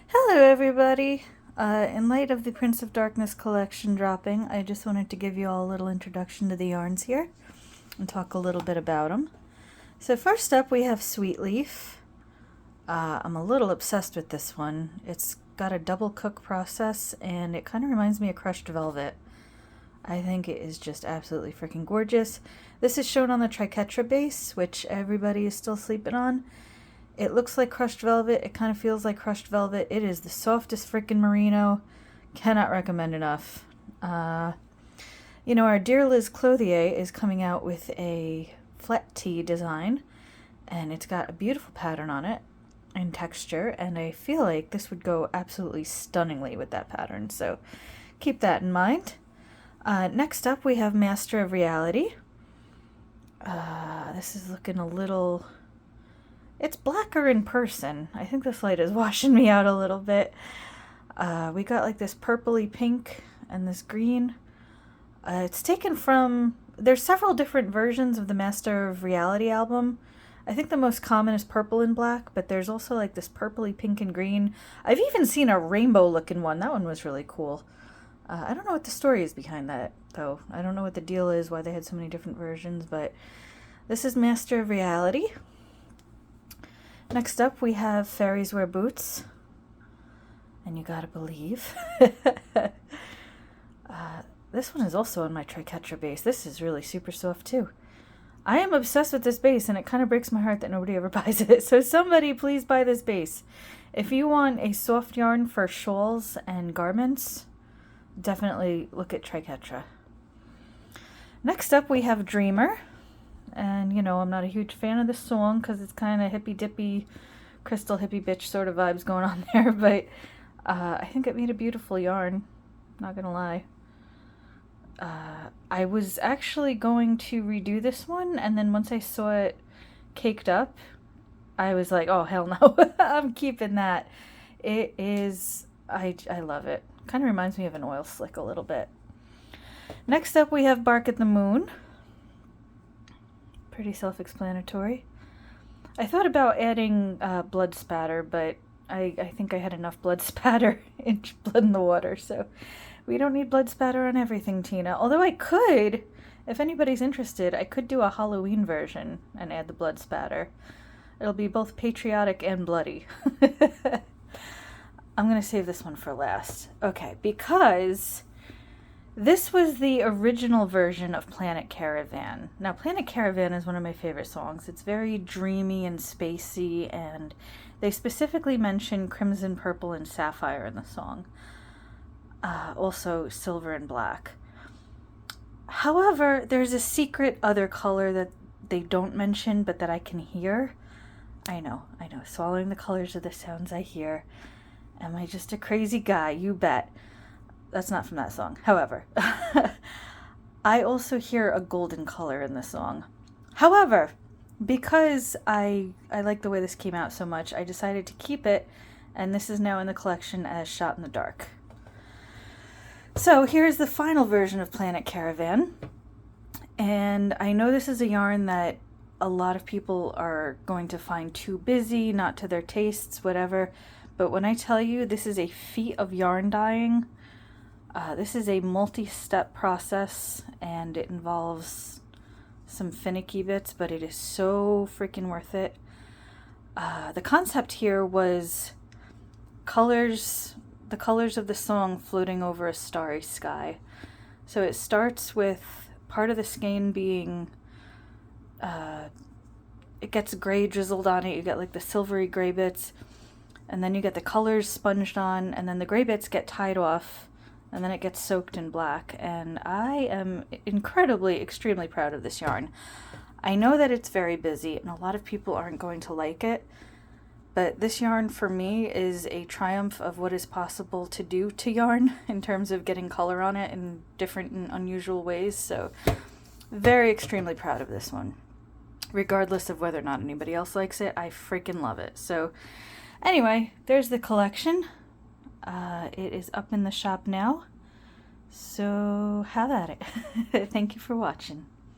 Hello everybody! In light of the Prince of Darkness collection dropping, I just wanted to give you all a little introduction to the yarns here and talk a little bit about them. So first up we have Sweet Leaf. I'm a little obsessed with this one. It's got a double cook process and it kind of reminds me of crushed velvet. I think it is just absolutely freaking gorgeous. This is shown on the Triquetra base, which everybody is still sleeping on. It looks like crushed velvet. It kind of feels like crushed velvet. It is the softest freaking merino. Cannot recommend enough. Our dear Liz Clothier is coming out with a flat tee design, and it's got a beautiful pattern on it and texture, and I feel like this would go absolutely stunningly with that pattern, so keep that in mind. Next up, we have Master of Reality. This is looking a little... It's blacker in person. I think this light is washing me out a little bit. We got like this purpley pink and this green. It's taken from... There's several different versions of the Master of Reality album. I think the most common is purple and black, but there's also like this purpley pink and green. I've even seen a rainbow looking one. That one was really cool. I don't know what the story is behind that, though. I don't know what the deal is, why they had so many different versions, but this is Master of Reality. Next up, we have Fairies Wear Boots. And you gotta believe. This one is also on my Triquetra base. This is really super soft, too. I am obsessed with this base, and it kind of breaks my heart that nobody ever buys it. So somebody please buy this base. If you want a soft yarn for shawls and garments, definitely look at Triquetra. Next up, we have Dreamer. And, I'm not a huge fan of this song because it's kind of hippy-dippy, crystal hippie bitch sort of vibes going on there. But I think it made a beautiful yarn. Not going to lie. I was actually going to redo this one. And then once I saw it caked up, I was like, oh, hell no. I'm keeping that. It is... I love it. Kind of reminds me of an oil slick a little bit. Next up, we have Bark at the Moon. Pretty self-explanatory. I thought about adding blood spatter, but I think I had enough blood spatter in blood in the water, so we don't need blood spatter on everything, Tina. Although I could, if anybody's interested, I could do a Halloween version and add the blood spatter. It'll be both patriotic and bloody. I'm going to save this one for last. Okay, because... This was the original version of Planet Caravan. Now, Planet Caravan is one of my favorite songs. It's very dreamy and spacey, and they specifically mention crimson, purple, and sapphire in the song. Also, silver and black. However, there's a secret other color that they don't mention, but that I can hear. I know. Swallowing the colors of the sounds I hear. Am I just a crazy guy? You bet. That's not from that song. However, I also hear a golden color in the song. However, because I like the way this came out so much, I decided to keep it, and this is now in the collection as Shot in the Dark. So here's the final version of Planet Caravan. And I know this is a yarn that a lot of people are going to find too busy, not to their tastes, whatever. But when I tell you this is a feat of yarn dyeing, this is a multi-step process, and it involves some finicky bits, but it is so freaking worth it. The concept here was the colors of the song floating over a starry sky. So it starts with part of the skein being, it gets gray drizzled on it. You get like the silvery gray bits, and then you get the colors sponged on, and then the gray bits get tied off, and then it gets soaked in black, and I am extremely proud of this yarn. I know that it's very busy, and a lot of people aren't going to like it, but this yarn for me is a triumph of what is possible to do to yarn in terms of getting color on it in different and unusual ways, so very extremely proud of this one. Regardless of whether or not anybody else likes it, I freaking love it. So anyway, there's the collection. It is up in the shop now, so have at it. Thank you for watching.